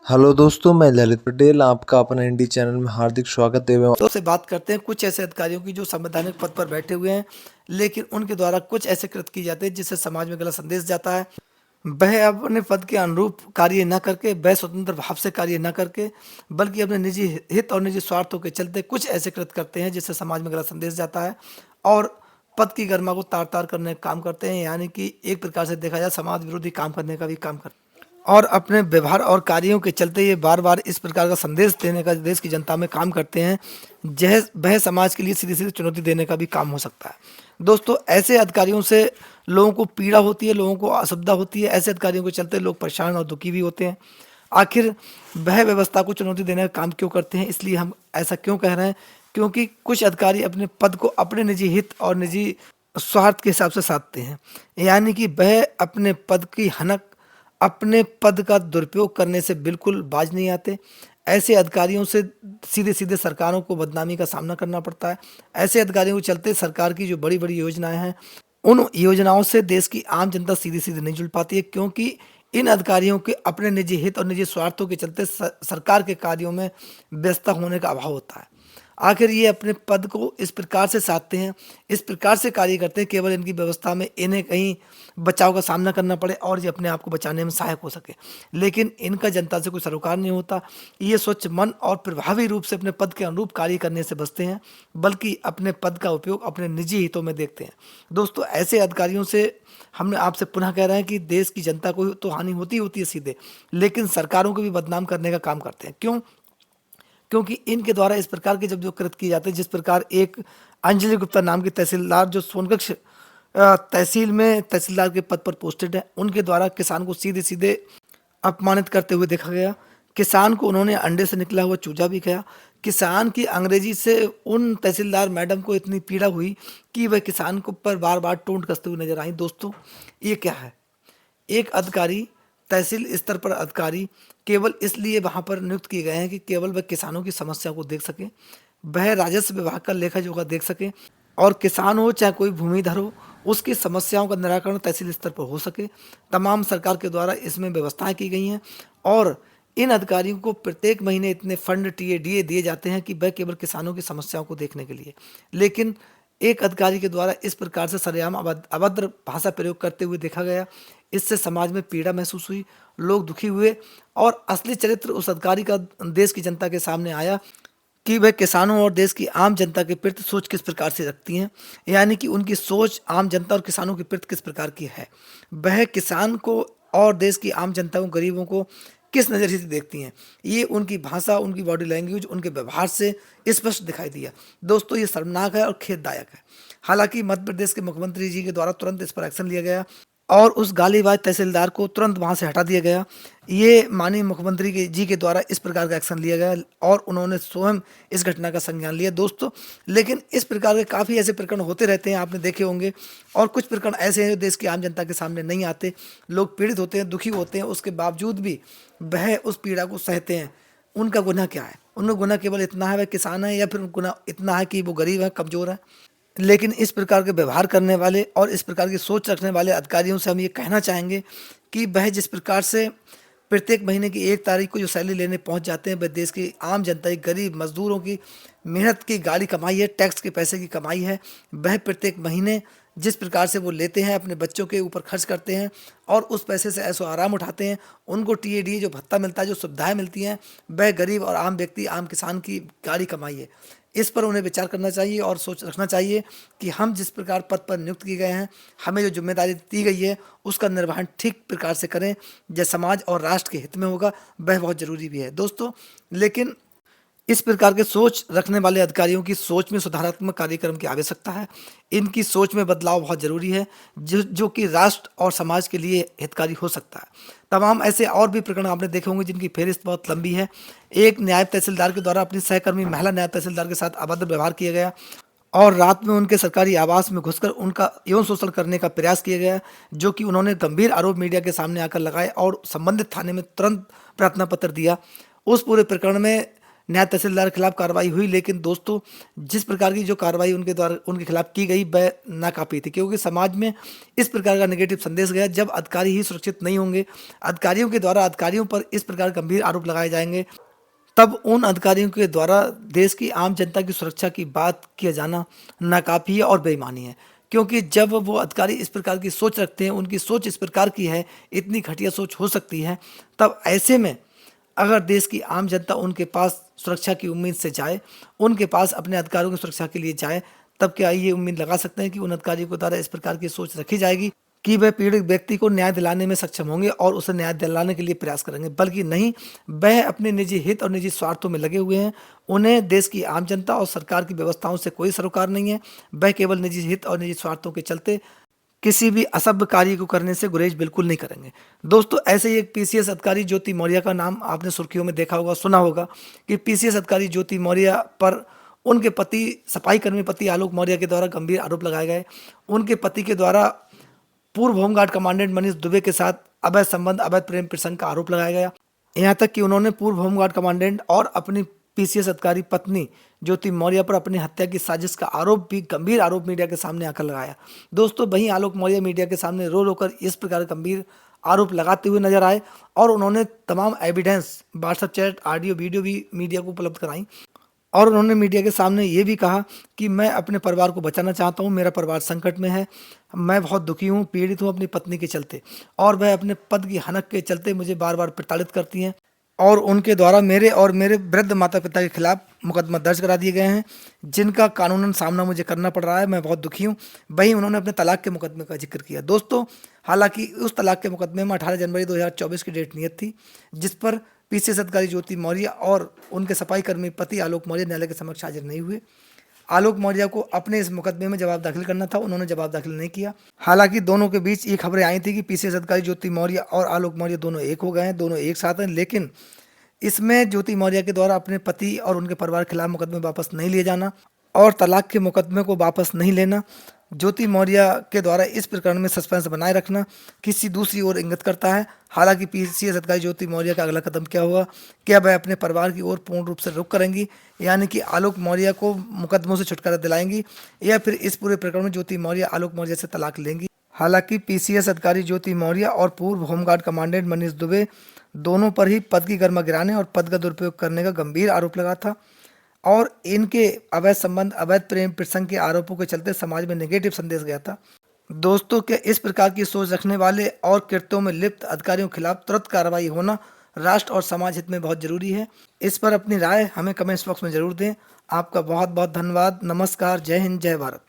Hello दोस्तों, मैं ललित पटेल आपका अपना इंडी चैनल में हार्दिक स्वागत एवं तो से बात करते हैं कुछ ऐसे अधिकारियों की जो संवैधानिक पद पर बैठे हुए हैं, लेकिन उनके द्वारा कुछ ऐसे कृत्य किए जाते हैं जिससे समाज में गलत संदेश जाता है। वह अपने पद के अनुरूप कार्य न करके, वह स्वतंत्र भाव से कार्य न करके, बल्कि अपने निजी हित और निजी स्वार्थों के चलते कुछ ऐसे कृत्य करते हैं जिससे समाज में गलत संदेश जाता है और पद की गरिमा को तार तार करने का काम करते हैं। यानी कि एक प्रकार से देखा जाए समाज विरोधी काम करने का भी काम करते हैं और अपने व्यवहार और कार्यों के चलते ये बार बार इस प्रकार का संदेश देने का देश की जनता में काम करते हैं, जह वह समाज के लिए सीधी सीधी चुनौती देने का भी काम हो सकता है। दोस्तों, ऐसे अधिकारियों से लोगों को पीड़ा होती है, लोगों को असुविधा होती है। ऐसे अधिकारियों के चलते लोग परेशान और दुखी भी होते हैं। आखिर वह व्यवस्था को चुनौती देने का काम क्यों करते हैं, इसलिए हम ऐसा क्यों कह रहे हैं? क्योंकि कुछ अधिकारी अपने पद को अपने निजी हित और निजी स्वार्थ के हिसाब से साधते हैं। यानी कि वह अपने पद की हनक, अपने पद का दुरुपयोग करने से बिल्कुल बाज नहीं आते। ऐसे अधिकारियों से सीधे सीधे सरकारों को बदनामी का सामना करना पड़ता है। ऐसे अधिकारियों के चलते सरकार की जो बड़ी बड़ी योजनाएं हैं, उन योजनाओं से देश की आम जनता सीधी सीधी नहीं जुड़ पाती है, क्योंकि इन अधिकारियों के अपने निजी हित और निजी स्वार्थों के चलते सरकार के कार्यों में व्यस्तता होने का अभाव होता है। आखिर ये अपने पद को इस प्रकार से साधते हैं, इस प्रकार से कार्य करते हैं, केवल इनकी व्यवस्था में इन्हें कहीं बचाव का सामना करना पड़े और ये अपने आप को बचाने में सहायक हो सके। लेकिन इनका जनता से कोई सरोकार नहीं होता। ये स्वच्छ मन और प्रभावी रूप से अपने पद के अनुरूप कार्य करने से बचते हैं, बल्कि अपने पद का उपयोग अपने निजी हितों में देखते हैं। दोस्तों, ऐसे अधिकारियों से हमने आपसे पुनः कह रहे हैं कि देश की जनता को तो हानि होती होती है सीधे, लेकिन सरकारों को भी बदनाम करने का काम करते हैं। क्यों? क्योंकि इनके द्वारा इस प्रकार के जब जो कृत्य किए जाते हैं, जिस प्रकार एक अंजलि गुप्ता नाम की तहसीलदार जो सोनकक्ष तहसील में तहसीलदार के पद पर पोस्टेड है, उनके द्वारा किसान को सीधे सीधे अपमानित करते हुए देखा गया। किसान को उन्होंने अंडे से निकला हुआ चूजा भी खाया। किसान की अंग्रेजी से उन तहसीलदार मैडम को इतनी पीड़ा हुई कि वह किसान को पर बार बार टोंट कसते हुए नजर आई। दोस्तों, ये क्या है? एक अधिकारी, तहसील स्तर पर अधिकारी केवल इसलिए वहां पर नियुक्त किए गए हैं कि केवल वह किसानों की समस्या को देख सके, वह राजस्व विभाग का लेखा जोखा देख सके और किसान हो चाहे कोई भूमिधर हो, उसकी समस्याओं का निराकरण तहसील स्तर पर हो सके। तमाम सरकार के द्वारा इसमें व्यवस्थाएं की गई हैं और इन अधिकारियों को प्रत्येक महीने इतने फंड टीए डीए दिए जाते हैं कि वह केवल किसानों की समस्याओं को देखने के लिए। लेकिन एक अधिकारी के द्वारा इस प्रकार से सरेआम अभद्र भाषा प्रयोग करते हुए देखा गया। इससे समाज में पीड़ा महसूस हुई, लोग दुखी हुए और असली चरित्र उस अधिकारी का देश की जनता के सामने आया कि वह किसानों और देश की आम जनता के प्रति सोच किस प्रकार से रखती हैं। यानी कि उनकी सोच आम जनता और किसानों के प्रति किस प्रकार की है। वह किसान को और देश की आम जनता को, गरीबों को किस नज़रिए से देखती हैं। ये उनकी भाषा, उनकी बॉडी लैंग्वेज, उनके व्यवहार से स्पष्ट दिखाई दिया। दोस्तों, ये शर्मनाक है और खेददायक है। हालांकि मध्य प्रदेश के मुख्यमंत्री जी के द्वारा तुरंत इस पर एक्शन लिया गया और उस गालीबाज तहसीलदार को तुरंत वहां से हटा दिया गया। ये माननीय मुख्यमंत्री जी के द्वारा इस प्रकार का एक्शन लिया गया और उन्होंने स्वयं इस घटना का संज्ञान लिया। दोस्तों, लेकिन इस प्रकार के काफ़ी ऐसे प्रकरण होते रहते हैं, आपने देखे होंगे। और कुछ प्रकरण ऐसे हैं जो देश की आम जनता के सामने नहीं आते। लोग पीड़ित होते हैं, दुखी होते हैं, उसके बावजूद भी वह उस पीड़ा को सहते हैं। उनका गुनाह क्या है? उनका गुनाह केवल इतना है वह किसान है, या फिर गुनाह इतना है कि वो गरीब है, कमज़ोर है। लेकिन इस प्रकार के व्यवहार करने वाले और इस प्रकार की सोच रखने वाले अधिकारियों से हम ये कहना चाहेंगे कि वह जिस प्रकार से प्रत्येक महीने की 1 तारीख को जो सैलरी लेने पहुंच जाते हैं, वह देश की आम जनता की, गरीब मजदूरों की मेहनत की गाड़ी कमाई है, टैक्स के पैसे की कमाई है। वह प्रत्येक महीने जिस प्रकार से वो लेते हैं, अपने बच्चों के ऊपर खर्च करते हैं और उस पैसे से ऐसो आराम उठाते हैं। उनको टीएडी जो भत्ता मिलता है, जो सुविधाएं मिलती हैं, वह गरीब और आम व्यक्ति, आम किसान की गाड़ी कमाई है। इस पर उन्हें विचार करना चाहिए और सोच रखना चाहिए कि हम जिस प्रकार पद पर नियुक्त किए गए हैं, हमें जो जिम्मेदारी दी गई है, उसका निर्वहन ठीक प्रकार से करें, जो समाज और राष्ट्र के हित में होगा, वह बहुत ज़रूरी भी है। दोस्तों, लेकिन इस प्रकार के सोच रखने वाले अधिकारियों की सोच में सुधारात्मक कार्यक्रम की आवश्यकता है। इनकी सोच में बदलाव बहुत ज़रूरी है, जो कि राष्ट्र और समाज के लिए हितकारी हो सकता है। तमाम ऐसे और भी प्रकरण आपने देखे होंगे जिनकी फेहरिस्त बहुत लंबी है। एक नायब तहसीलदार के द्वारा अपनी सहकर्मी महिला नायब तहसीलदार के साथ अभद्र व्यवहार किया गया और रात में उनके सरकारी आवास में घुसकर उनका यौन शोषण करने का प्रयास किया गया, जो कि उन्होंने गंभीर आरोप मीडिया के सामने आकर लगाए और संबंधित थाने में तुरंत प्रार्थना पत्र दिया। उस पूरे प्रकरण में नायब तहसीलदार के खिलाफ कार्रवाई हुई, लेकिन दोस्तों जिस प्रकार की जो कार्रवाई उनके द्वारा उनके खिलाफ की गई वह नाकाफी थी, क्योंकि समाज में इस प्रकार का नेगेटिव संदेश गया। जब अधिकारी ही सुरक्षित नहीं होंगे, अधिकारियों के द्वारा अधिकारियों पर इस प्रकार गंभीर आरोप लगाए जाएंगे, तब उन अधिकारियों के द्वारा देश की आम जनता की सुरक्षा की बात किया जाना नाकाफी है और बेईमानी है। क्योंकि जब वो अधिकारी इस प्रकार की सोच रखते हैं, उनकी सोच इस प्रकार की है, इतनी घटिया सोच हो सकती है, तब ऐसे में अगर देश की आम जनता उनके पास सुरक्षा की उम्मीद से जाए, उनके पास अपने अधिकारों की सुरक्षा के लिए जाए, तब क्या ये उम्मीद लगा सकते हैं कि उन अधिकारियों के द्वारा इस प्रकार की सोच रखी जाएगी कि वह पीड़ित व्यक्ति को न्याय दिलाने में सक्षम होंगे और उसे न्याय दिलाने के लिए प्रयास करेंगे? बल्कि नहीं, वह अपने निजी हित और निजी स्वार्थों में लगे हुए हैं। उन्हें देश की आम जनता और सरकार की व्यवस्थाओं से कोई सरोकार नहीं है। वह केवल निजी हित और निजी स्वार्थों के चलते किसी भी असभ्य कार्य को करने से गुरेज बिल्कुल नहीं करेंगे। दोस्तों, ऐसे ही एक पीसीएस अधिकारी ज्योति मौर्य का नाम आपने सुर्खियों में देखा होगा, सुना होगा कि पीसीएस अधिकारी ज्योति मौर्य पर उनके पति सफाई कर्मी पति आलोक मौर्य के द्वारा गंभीर आरोप लगाए गए। उनके पति के द्वारा पूर्व होमगार्ड कमांडेंट मनीष दुबे के साथ अवैध संबंध, अवैध प्रेम प्रसंग का आरोप लगाया गया। यहाँ तक कि उन्होंने पूर्व होमगार्ड कमांडेंट और अपनी पीसीएस अधिकारी पत्नी ज्योति मौर्य पर अपनी हत्या की साजिश का आरोप भी, गंभीर आरोप मीडिया के सामने आकर लगाया। दोस्तों, वहीं आलोक मौर्य मीडिया के सामने रो रो कर इस प्रकार गंभीर आरोप लगाते हुए नजर आए और उन्होंने तमाम evidence, WhatsApp chat, audio video भी मीडिया को उपलब्ध कराई और उन्होंने मीडिया के सामने ये भी कहा कि मैं अपने परिवार को बचाना चाहता हूँ, मेरा परिवार संकट में है, मैं बहुत दुखी हूँ, पीड़ित हूँ अपनी पत्नी के चलते, और वह अपने पद की हनक के चलते मुझे बार बार प्रताड़ित करती हैं और उनके द्वारा मेरे और मेरे वृद्ध माता पिता के खिलाफ मुकदमा दर्ज करा दिए गए हैं, जिनका कानूनन सामना मुझे करना पड़ रहा है। मैं बहुत दुखी हूँ। वहीं उन्होंने अपने तलाक के मुकदमे का जिक्र किया। दोस्तों, हालांकि उस तलाक के मुकदमे में 18 जनवरी 2024 की डेट नियत थी, जिस पर पीसीएस अधिकारी ज्योति मौर्य और उनके सफाई कर्मी पति आलोक मौर्य न्यायालय के समक्ष हाजिर नहीं हुए। आलोक मौर्य को अपने इस मुकदमे में जवाब दाखिल करना था, उन्होंने जवाब दाखिल नहीं किया। हालांकि दोनों के बीच ये खबरें आई थी कि पीसीएस अधिकारी ज्योति मौर्य और आलोक मौर्य दोनों एक हो गए हैं, दोनों एक साथ हैं, लेकिन इसमें ज्योति मौर्य के द्वारा अपने पति और उनके परिवार के खिलाफ मुकदमे वापस नहीं लिए जाना और तलाक के मुकदमे को वापस नहीं लेना, ज्योति मौर्य के द्वारा इस प्रकरण में सस्पेंस बनाए रखना किसी दूसरी ओर इंगित करता है। हालांकि पीसीएस अधिकारी ज्योति मौर्य का अगला कदम क्या होगा? क्या वह अपने परिवार की ओर पूर्ण रूप से रुख करेंगी, यानी कि आलोक मौर्य को मुकदमों से छुटकारा दिलाएंगी, या फिर इस पूरे प्रकरण में ज्योति मौर्य आलोक मौर्य से तलाक लेंगी? हालांकि पीसीएस अधिकारी ज्योति मौर्य और पूर्व होमगार्ड कमांडेंट मनीष दुबे दोनों पर ही पद की गरिमा गिराने और पद का दुरुपयोग करने का गंभीर आरोप लगा था और इनके अवैध संबंध, अवैध प्रेम प्रसंग के आरोपों के चलते समाज में नेगेटिव संदेश गया था। दोस्तों, क्या इस प्रकार की सोच रखने वाले और कृत्यों में लिप्त अधिकारियों के खिलाफ तुरंत कार्रवाई होना राष्ट्र और समाज हित में बहुत जरूरी है? इस पर अपनी राय हमें कमेंट्स बॉक्स में जरूर दें। आपका बहुत बहुत धन्यवाद। नमस्कार। जय हिंद, जय भारत।